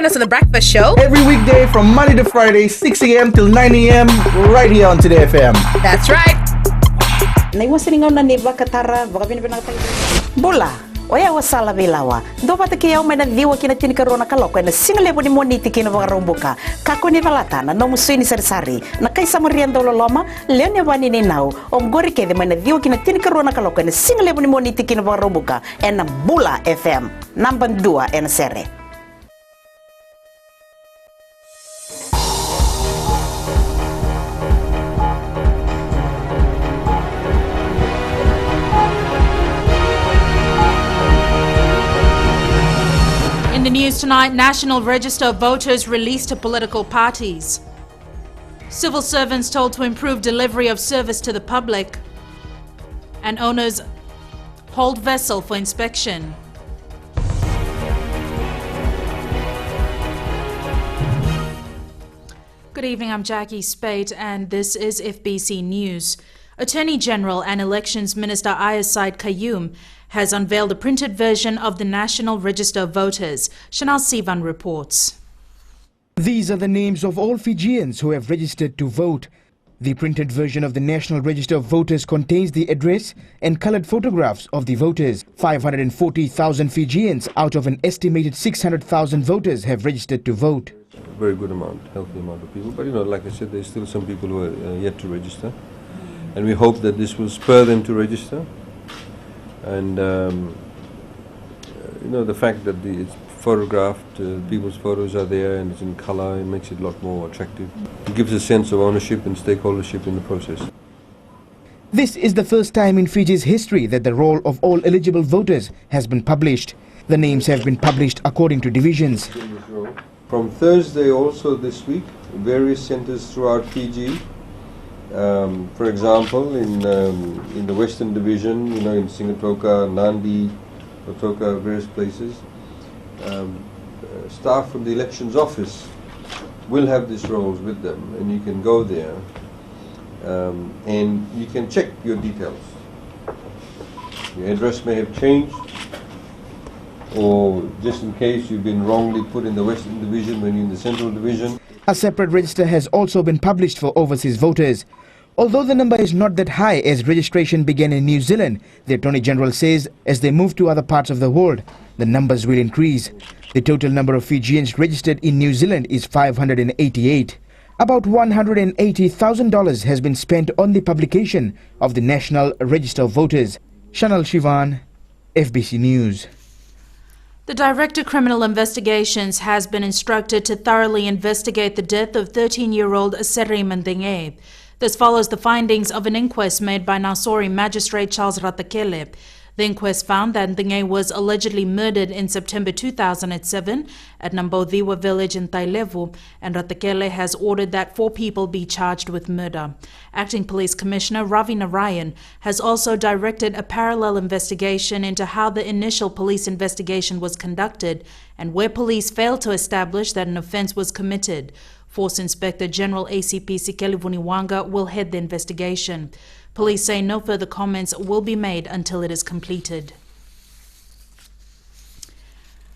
join us on the breakfast show every weekday from Monday to Friday, 6 a.m. till 9 a.m. right here on Today FM. That's right. Bola. Oya wasala bilawa. Do pata kia o mena diwa kina tini karona kaloko na single level ni moniti kina vagaromboka. Kako ni valatana no musini sari na kaisa moriando loloma leone wani ni nau omgori ke de mena diwa kina tini karona kaloko na single level ni moniti kina vagaromboka ena Bula FM number 2 ena sere. In the news tonight, National Register of Voters released to political parties. Civil servants told to improve delivery of service to the public. And owners hold vessel for inspection. Good evening, I'm Jackie Spate and this is FBC News. Attorney General and Elections Minister Ayaz Said Qayyum has unveiled a printed version of the National Register of Voters. Chanel Sivan reports. These are the names of all Fijians who have registered to vote. The printed version of the National Register of Voters contains the address and coloured photographs of the voters. 540,000 Fijians out of an estimated 600,000 voters have registered to vote. A very good amount, healthy amount of people. But like I said, there's still some people who are yet to register. And we hope that this will spur them to register. And the fact that it's photographed, people's photos are there and it's in colour, it makes it a lot more attractive. It gives a sense of ownership and stakeholdership in the process. This is the first time in Fiji's history that the roll of all eligible voters has been published. The names have been published according to divisions. From Thursday also this week, various centres throughout Fiji. For example, in the Western Division, in Singatoka, Nandi, Otoka, various places, staff from the Elections Office will have these rolls with them, and you can go there and you can check your details. Your address may have changed, or just in case you've been wrongly put in the Western Division when you're in the Central Division. A separate register has also been published for overseas voters. Although the number is not that high as registration began in New Zealand, the Attorney General says as they move to other parts of the world, the numbers will increase. The total number of Fijians registered in New Zealand is 588. About $180,000 has been spent on the publication of the National Register of Voters. Chanel Shivan, FBC News. The Director of Criminal Investigations has been instructed to thoroughly investigate the death of 13-year-old Seri Mandenge. This follows the findings of an inquest made by Nausori Magistrate Charles Ratakele. The inquest found that Ndenge was allegedly murdered in September 2007 at Nambodiwa village in Tailevu, and Ratakele has ordered that 4 people be charged with murder. Acting Police Commissioner Ravi Narayan has also directed a parallel investigation into how the initial police investigation was conducted and where police failed to establish that an offence was committed. Force Inspector General ACP Sikeli Vuniwanga will head the investigation. Police say no further comments will be made until it is completed.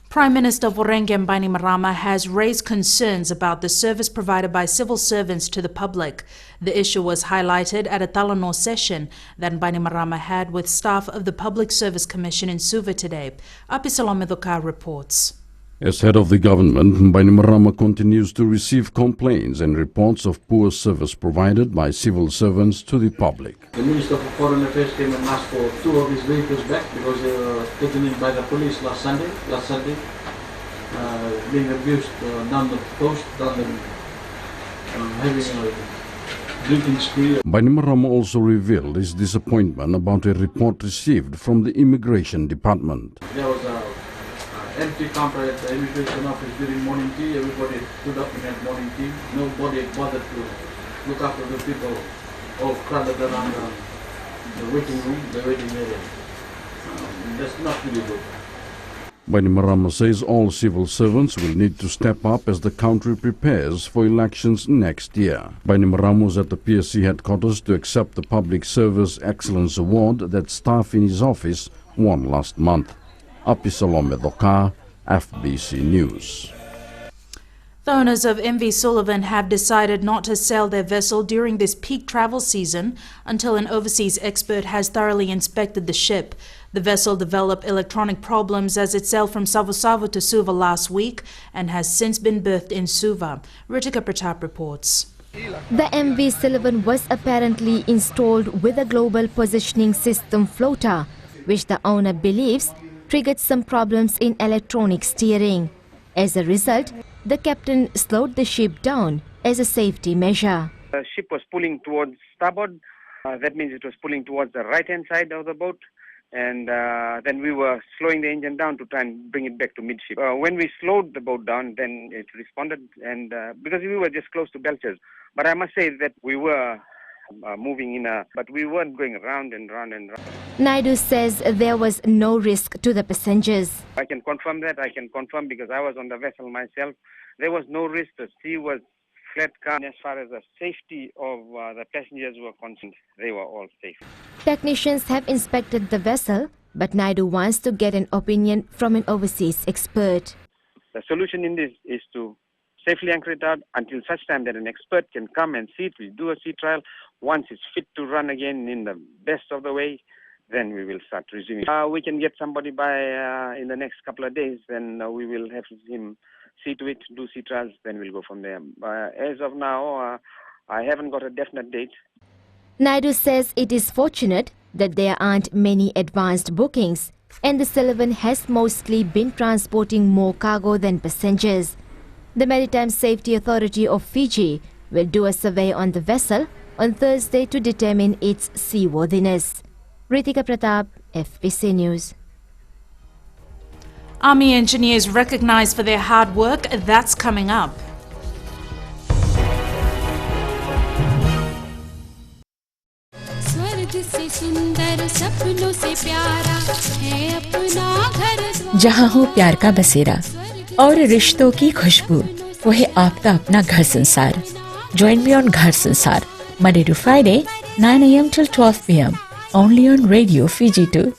Prime Minister Vorenge Bainimarama has raised concerns about the service provided by civil servants to the public. The issue was highlighted at a Talanoa session that Bainimarama had with staff of the Public Service Commission in Suva today. Apisalome Doka reports. As head of the government, Bainimarama continues to receive complaints and reports of poor service provided by civil servants to the public. The Minister for Foreign Affairs came and asked for 2 of his vehicles back because they were taken in by the police last Sunday, being abused down the coast, having a drinking spree. Bainimarama also revealed his disappointment about a report received from the Immigration Department. There was a empty counter at the immigration office during morning tea. Everybody stood up and had morning tea. Nobody bothered to look after the people all crowded around the waiting room, the waiting area. That's not really good. Bainimarama says all civil servants will need to step up as the country prepares for elections next year. Bainimarama was at the PSC headquarters to accept the Public Service Excellence Award that staff in his office won last month. Apisalome Doka, FBC News. The owners of MV Sullivan have decided not to sail their vessel during this peak travel season until an overseas expert has thoroughly inspected the ship. The vessel developed electronic problems as it sailed from Savo to Suva last week and has since been berthed in Suva. Ritika Pratap reports. The MV Sullivan was apparently installed with a global positioning system floater, which the owner believes triggered some problems in electronic steering. As a result, the captain slowed the ship down as a safety measure. The ship was pulling towards starboard. That means it was pulling towards the right-hand side of the boat. And then we were slowing the engine down to try and bring it back to midship. When we slowed the boat down, then it responded, and because we were just close to Belchers. But I must say that we were moving but we weren't going round and round and round. Naidu says there was no risk to the passengers. I can confirm that. I can confirm because I was on the vessel myself. There was no risk. The sea was flat calm. As far as the safety of the passengers were concerned, they were all safe. Technicians have inspected the vessel, but Naidu wants to get an opinion from an overseas expert. The solution in this is to safely anchor it out until such time that an expert can come and see it. We do a sea trial. Once it's fit to run again in the best of the way, then we will start resuming. We can get somebody by in the next couple of days, then we will have him see to it, do sea trials, then we'll go from there. As of now, I haven't got a definite date. Naidu says it is fortunate that there aren't many advanced bookings, and the Sullivan has mostly been transporting more cargo than passengers. The Maritime Safety Authority of Fiji will do a survey on the vessel on Thursday to determine its seaworthiness. Ritika Pratap, FBC News. Army engineers recognized for their hard work, that's coming up. जहाँ हो प्यार का बसेरा और रिश्तों की खुशबू, वो है आपका अपना घर संसार. Join me on Ghar Sansar, Monday to Friday, 9 a.m. till 12 p.m. only on Radio Fiji 2.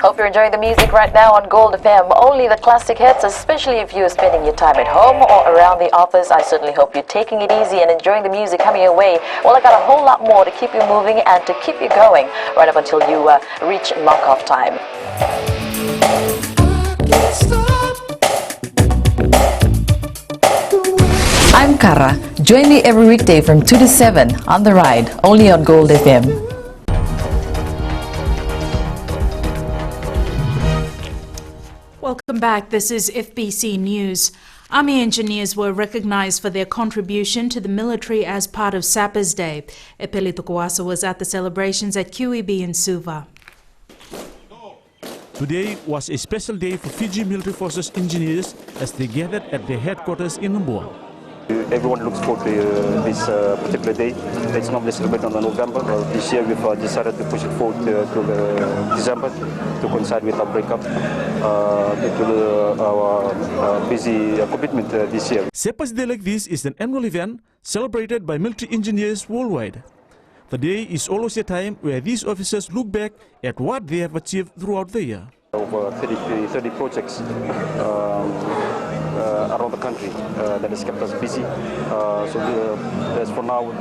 Hope you're enjoying the music right now on Gold FM. Only the classic hits, especially if you're spending your time at home or around the office. I certainly hope you're taking it easy and enjoying the music coming your way. Well, I got a whole lot more to keep you moving and to keep you going right up until you reach knock-off time. I'm Kara. Join me every weekday from 2 to 7 on The Ride, only on Gold FM. Welcome back. This is FBC News. Army engineers were recognized for their contribution to the military as part of Sappers Day. Epeli Tukuasa was at the celebrations at QEB in Suva. Today was a special day for Fiji Military Forces engineers as they gathered at their headquarters in Namboa. Everyone looks forward to this particular day. It's normally celebrated on November. This year we've decided to push it forward to December to coincide with our breakup due to our busy commitment this year. Sappers Day like this is an annual event celebrated by military engineers worldwide. The day is always a time where these officers look back at what they have achieved throughout the year. Over 30 projects around the country that has kept us busy. As for now,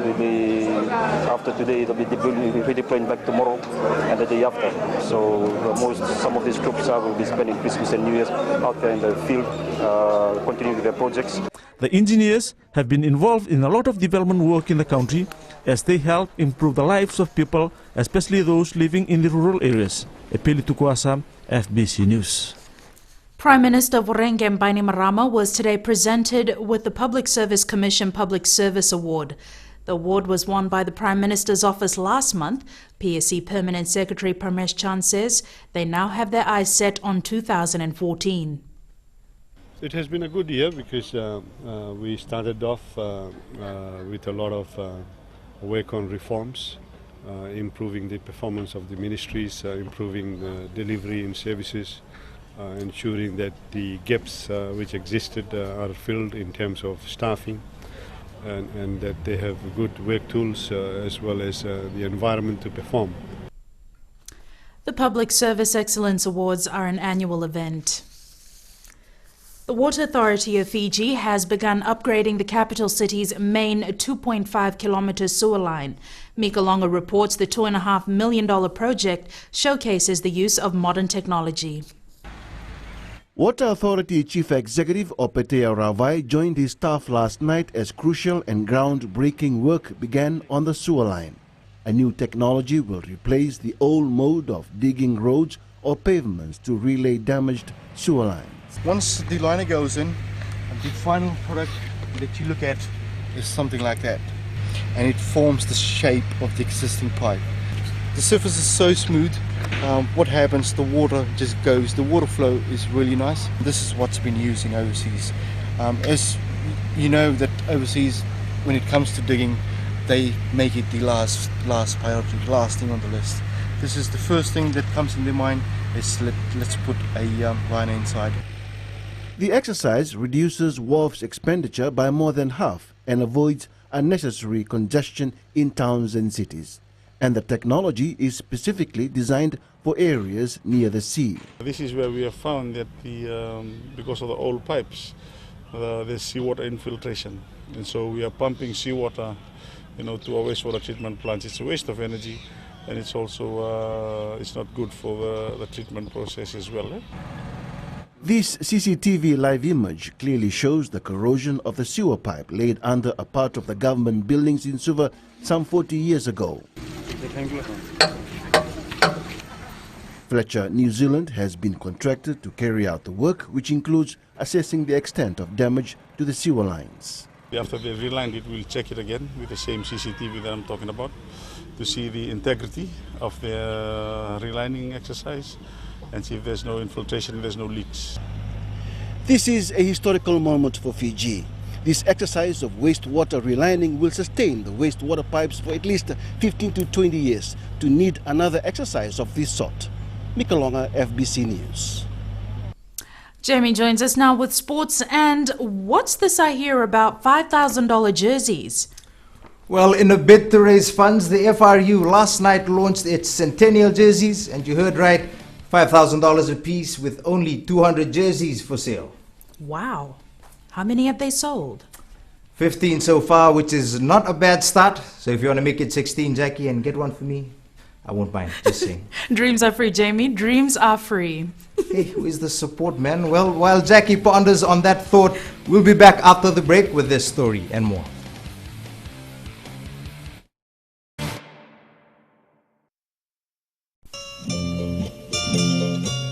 after today, they'll be redeploying back tomorrow and the day after. So some of these troops will be spending Christmas and New Year's out there in the field, continuing their projects. The engineers have been involved in a lot of development work in the country as they help improve the lives of people, especially those living in the rural areas. Epeli Tukuasa, FBC News. Prime Minister Vorengem Bainimarama was today presented with the Public Service Commission Public Service Award. The award was won by the Prime Minister's office last month. PSC Permanent Secretary Parmesh Chand says they now have their eyes set on 2014. It has been a good year because we started off with a lot of work on reforms, improving the performance of the ministries, improving the delivery in services, ensuring that the gaps which existed are filled in terms of staffing and that they have good work tools as well as the environment to perform. The Public Service Excellence Awards are an annual event. The Water Authority of Fiji has begun upgrading the capital city's main 2.5-kilometre sewer line. Mika Longa reports the $2.5 million project showcases the use of modern technology. Water Authority Chief Executive Opetea Ravai joined his staff last night as crucial and groundbreaking work began on the sewer line. A new technology will replace the old mode of digging roads or pavements to relay damaged sewer lines. Once the liner goes in, the final product that you look at is something like that, and it forms the shape of the existing pipe. The surface is so smooth. What happens, the water just goes. The water flow is really nice. This is what's been used in overseas. As you know, that overseas, when it comes to digging, they make it the last priority, last thing on the list. This is the first thing that comes in their mind. Is let's put a liner inside. The exercise reduces wharf's expenditure by more than half and avoids unnecessary congestion in towns and cities. And the technology is specifically designed for areas near the sea. This is where we have found that because of the old pipes, there's seawater infiltration. And so we are pumping seawater to our wastewater treatment plants. It's a waste of energy, and it's also it's not good for the treatment process as well. This CCTV live image clearly shows the corrosion of the sewer pipe laid under a part of the government buildings in Suva some 40 years ago. Fletcher, New Zealand has been contracted to carry out the work, which includes assessing the extent of damage to the sewer lines. After they've relined it, we'll check it again with the same CCTV that I'm talking about to see the integrity of the relining exercise and see if there's no infiltration, there's no leaks. This is a historical moment for Fiji. This exercise of wastewater relining will sustain the wastewater pipes for at least 15 to 20 years to need another exercise of this sort. Mikalonga, FBC News. Jamie joins us now with sports. And what's this I hear about $5,000 jerseys? Well, in a bid to raise funds, the FRU last night launched its centennial jerseys, and you heard right, $5,000 a piece with only 200 jerseys for sale. Wow. How many have they sold? 15 so far, which is not a bad start. So if you want to make it 16, Jackie, and get one for me, I won't mind, just saying. Dreams are free, Jamie. Dreams are free. Hey, who is the support, man? Well, while Jackie ponders on that thought, we'll be back after the break with this story and more.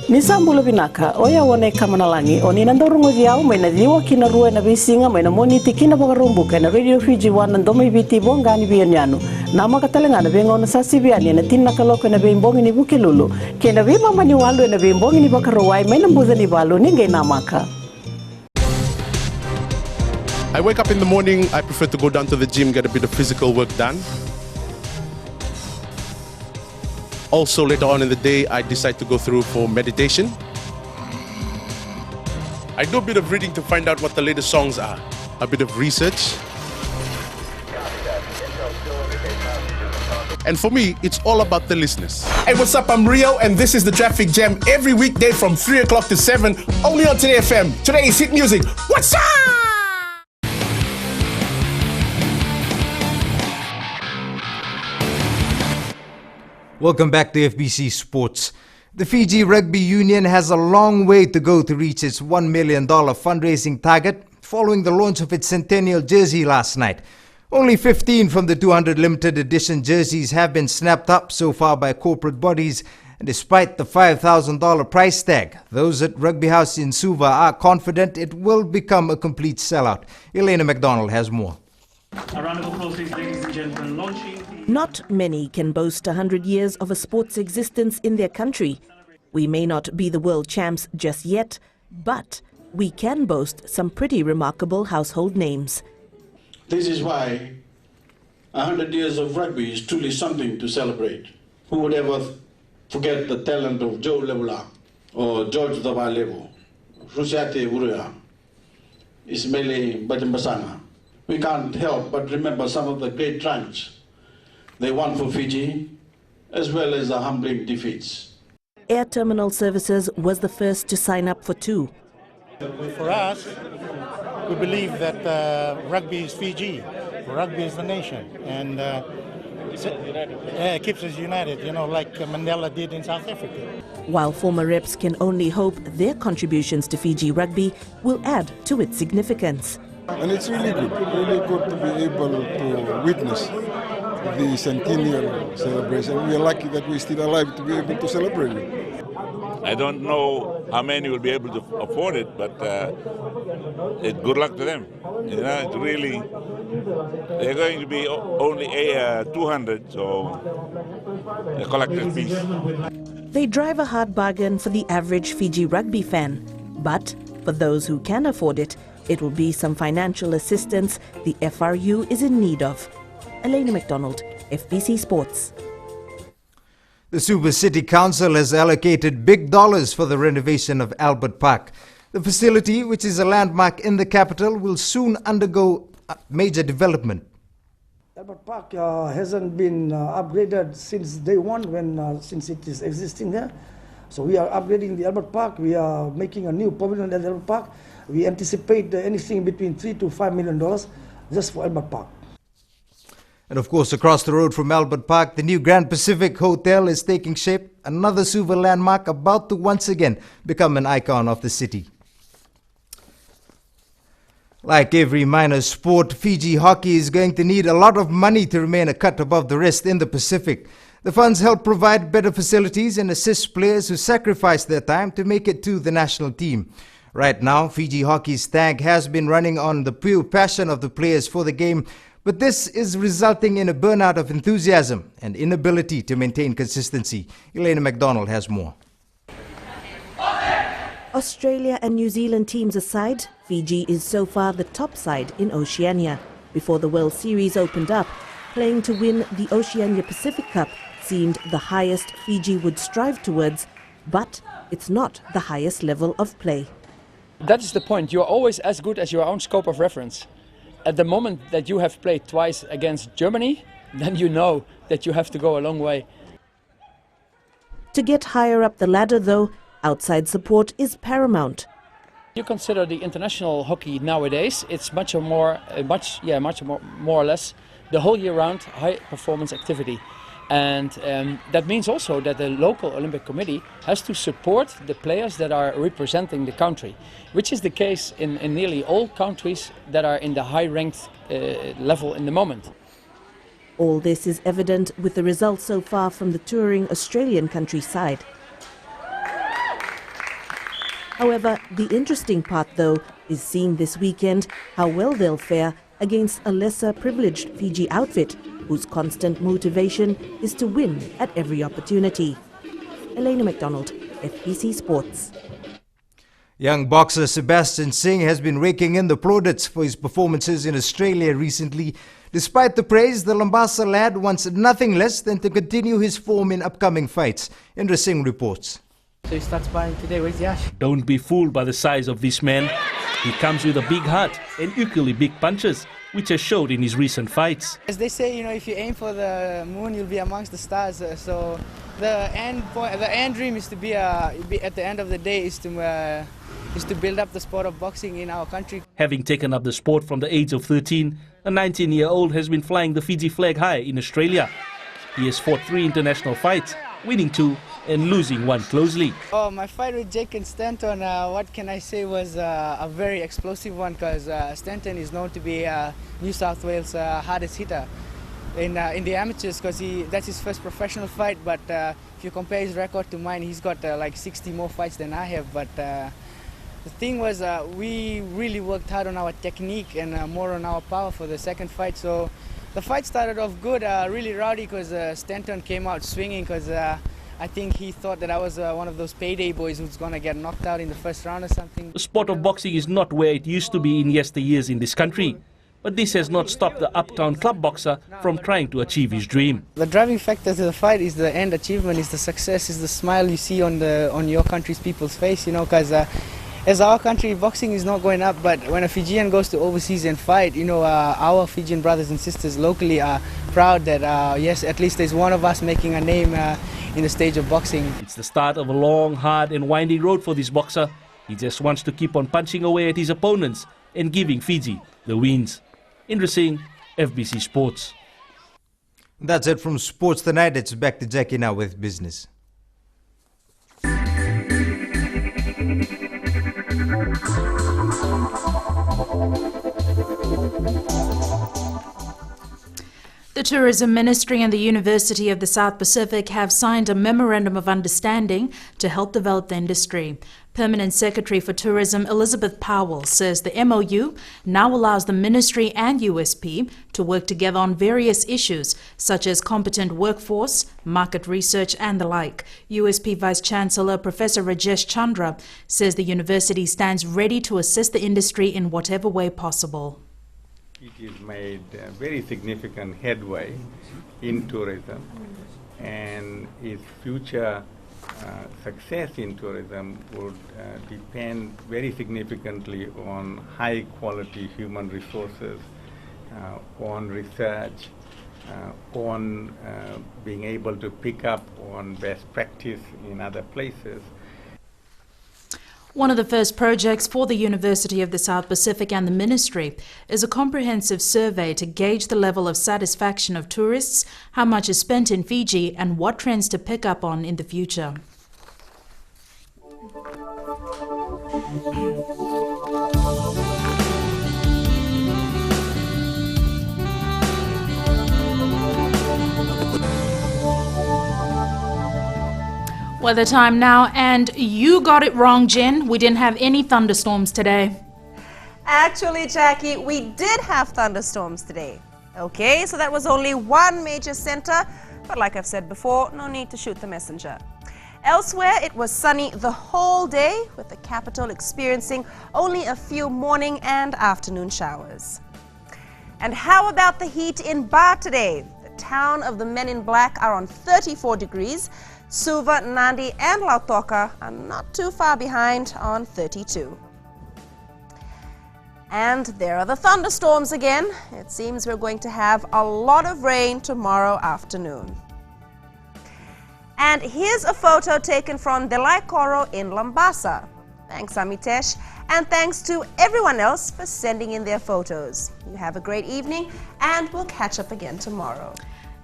Nisambulo binaka oya wone kamanalangi oni nandorungo diao mai na diwa kina rua na bisinga mai na moniti kina bagarumbuka na Radio Fiji wana ndomi biti bongani bianyano na makatalengana benga ona sasi biani na tinna kaloko na bembongi ni bukilulu kena bima mani walu na bembongi ni bakarowai mai na mbuza ni balu ninge namaka. I wake up in the morning, I prefer to go down to the gym, get a bit of physical work done. Also, later on in the day, I decide to go through for meditation. I do a bit of reading to find out what the latest songs are, a bit of research. And for me, it's all about the listeners. Hey, what's up? I'm Rio, and this is the Traffic Jam every weekday from 3 o'clock to 7, only on Today FM. Today is hit music. What's up? Welcome back to FBC Sports. The Fiji Rugby Union has a long way to go to reach its $1 million fundraising target following the launch of its centennial jersey last night. Only 15 from the 200 limited edition jerseys have been snapped up so far by corporate bodies, and despite the $5,000 price tag, those at Rugby House in Suva are confident it will become a complete sellout. Elena McDonald has more. A round of applause, please, ladies and gentlemen. Launching. Not many can boast 100 years of a sports existence in their country. We may not be the world champs just yet, but we can boast some pretty remarkable household names. This is why 100 years of rugby is truly something to celebrate. Who would ever forget the talent of Joe Lebula or George Davalevo, Rusiate Uruya, Ismaili Batimbasana? We can't help but remember some of the great triumphs they won for Fiji, as well as the humbling defeats. Air Terminal Services was the first to sign up for two. For us, we believe that rugby is Fiji, rugby is the nation, and it keeps us united, like Mandela did in South Africa. While former reps can only hope their contributions to Fiji rugby will add to its significance. And it's really good to be able to witness the centennial celebration. We are lucky that we're still alive to be able to celebrate it. I don't know how many will be able to afford it, but good luck to them. It's really, they're going to be only 200, so a collector's piece. They drive a hard bargain for the average Fiji rugby fan, but for those who can afford it, it will be some financial assistance the FRU is in need of. Elena McDonald, FBC Sports. The Suva City Council has allocated big dollars for the renovation of Albert Park. The facility, which is a landmark in the capital, will soon undergo major development. Albert Park hasn't been upgraded since day one, since it is existing there. So we are upgrading the Albert Park. We are making a new pavilion at Albert Park. We anticipate anything between $3 to $5 million just for Albert Park. And of course, across the road from Albert Park, the new Grand Pacific Hotel is taking shape. Another Suva landmark about to once again become an icon of the city. Like every minor sport, Fiji hockey is going to need a lot of money to remain a cut above the rest in the Pacific. The funds help provide better facilities and assist players who sacrifice their time to make it to the national team. Right now, Fiji hockey's tank has been running on the pure passion of the players for the game, but this is resulting in a burnout of enthusiasm and inability to maintain consistency. Elena McDonald has more. Australia and New Zealand teams aside, Fiji is so far the top side in Oceania. Before the World Series opened up, playing to win the Oceania Pacific Cup seemed the highest Fiji would strive towards, but it's not the highest level of play. That is the point. You are always as good as your own scope of reference. At the moment that you have played twice against Germany, then you know that you have to go a long way. To get higher up the ladder, though, outside support is paramount. You consider the international hockey nowadays, it's much more or less the whole year round high performance activity. And that means also that the local Olympic Committee has to support the players that are representing the country, which is the case in nearly all countries that are in the high-ranked level in the moment. All this is evident with the results so far from the touring Australian countryside. However, the interesting part, though, is seeing this weekend how well they'll fare against a lesser privileged Fiji outfit whose constant motivation is to win at every opportunity. Elena McDonald, FBC Sports. Young boxer Sebastian Singh has been raking in the plaudits for his performances in Australia recently. Despite the praise, the Lambasa lad wants nothing less than to continue his form in upcoming fights. Indra Singh reports. So he starts sparring today. Where's Yash? Don't be fooled by the size of this man. He comes with a big heart and equally big punches, which has showed in his recent fights. As they say, if you aim for the moon, you'll be amongst the stars. So the end dream is to be at the end of the day is to build up the sport of boxing in our country. Having taken up the sport from the age of 13, a 19-year-old has been flying the Fiji flag high in Australia. He has fought 3 international fights, winning 2 and losing 1 closely. Oh, my fight with Jake and Stanton, what can I say, was a very explosive one, because Stanton is known to be New South Wales' hardest hitter in the amateurs, because that's his first professional fight. But if you compare his record to mine, he's got like 60 more fights than I have. But the thing was, we really worked hard on our technique and more on our power for the second fight. So the fight started off good, really rowdy, because Stanton came out swinging, because I think he thought that I was one of those payday boys who's going to get knocked out in the first round or something. The sport of boxing is not where it used to be in yesteryears in this country. But this has not stopped the uptown club boxer from trying to achieve his dream. The driving factor to the fight is the end achievement, is the success, is the smile you see on your country's people's face, because as our country, boxing is not going up, but when a Fijian goes to overseas and fight, our Fijian brothers and sisters locally are proud that, yes, at least there's one of us making a name in the stage of boxing. It's the start of a long, hard and winding road for this boxer, He just wants to keep on punching away at his opponents and giving Fiji the wins. Indra Singh, FBC Sports. That's it from Sports Tonight. It's back to Jackie now with business. The Tourism Ministry and the University of the South Pacific have signed a Memorandum of Understanding to help develop the industry. Permanent Secretary for Tourism Elizabeth Powell says the MOU now allows the Ministry and USP to work together on various issues such as competent workforce, market research and the like. USP Vice-Chancellor Professor Rajesh Chandra says the university stands ready to assist the industry in whatever way possible. It has made very significant headway in tourism, and its future success in tourism would depend very significantly on high quality human resources, on research, on being able to pick up on best practice in other places. One of the first projects for the University of the South Pacific and the Ministry is a comprehensive survey to gauge the level of satisfaction of tourists, how much is spent in Fiji, and what trends to pick up on in the future. Weather time now, and you got it wrong, Jen. We didn't have any thunderstorms today. Actually, Jackie, we did have thunderstorms today. Okay, so that was only one major center, but like I've said before, no need to shoot the messenger. Elsewhere, it was sunny the whole day, with the capital experiencing only a few morning and afternoon showers. And how about the heat in Ba today? The town of the Men in Black are on 34 degrees. Suva, Nandi and Lautoka are not too far behind on 32. And there are the thunderstorms again. It seems we're going to have a lot of rain tomorrow afternoon. And here's a photo taken from Delai Koro in Lambasa. Thanks, Amitesh, and thanks to everyone else for sending in their photos. You have a great evening, and we'll catch up again tomorrow.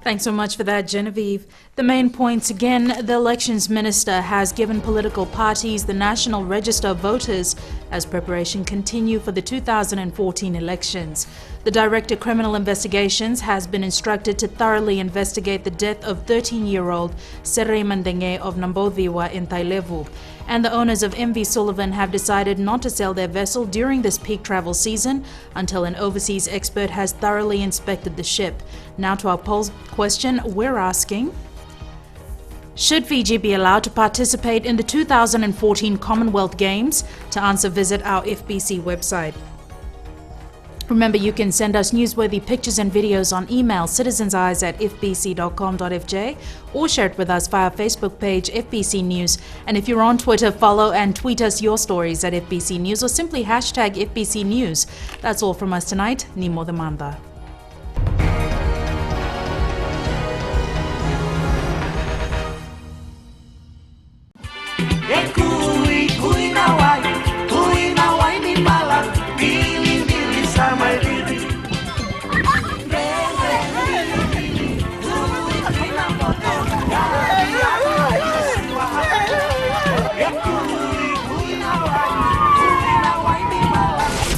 Thanks so much for that, Genevieve. The main points again: the Elections Minister has given political parties the National Register of Voters as preparation continue for the 2014 elections. The Director of Criminal Investigations has been instructed to thoroughly investigate the death of 13-year-old Serei Mandenge of Namboviwa in Tailevu. And the owners of MV Sullivan have decided not to sell their vessel during this peak travel season until an overseas expert has thoroughly inspected the ship. Now to our poll question, we're asking: should Fiji be allowed to participate in the 2014 Commonwealth Games? To answer, visit our FBC website. Remember, you can send us newsworthy pictures and videos on email citizenseyes@fbc.com.fj or share it with us via our Facebook page FBC News. And if you're on Twitter, follow and tweet us your stories at FBC News or simply hashtag FBC News. That's all from us tonight. Nimo Demanda.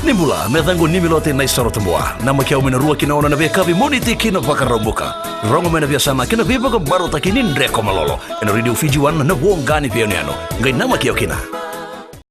Nimbula metango nimilote na isoro tumboa nama kia umena rua kina ona na veka vi moniti kina vakarambuka rongo mena via sama kina vipa ko baro takinin reko malolo ena radio Fiji 1 na wongani pia niano ngai nama kia kina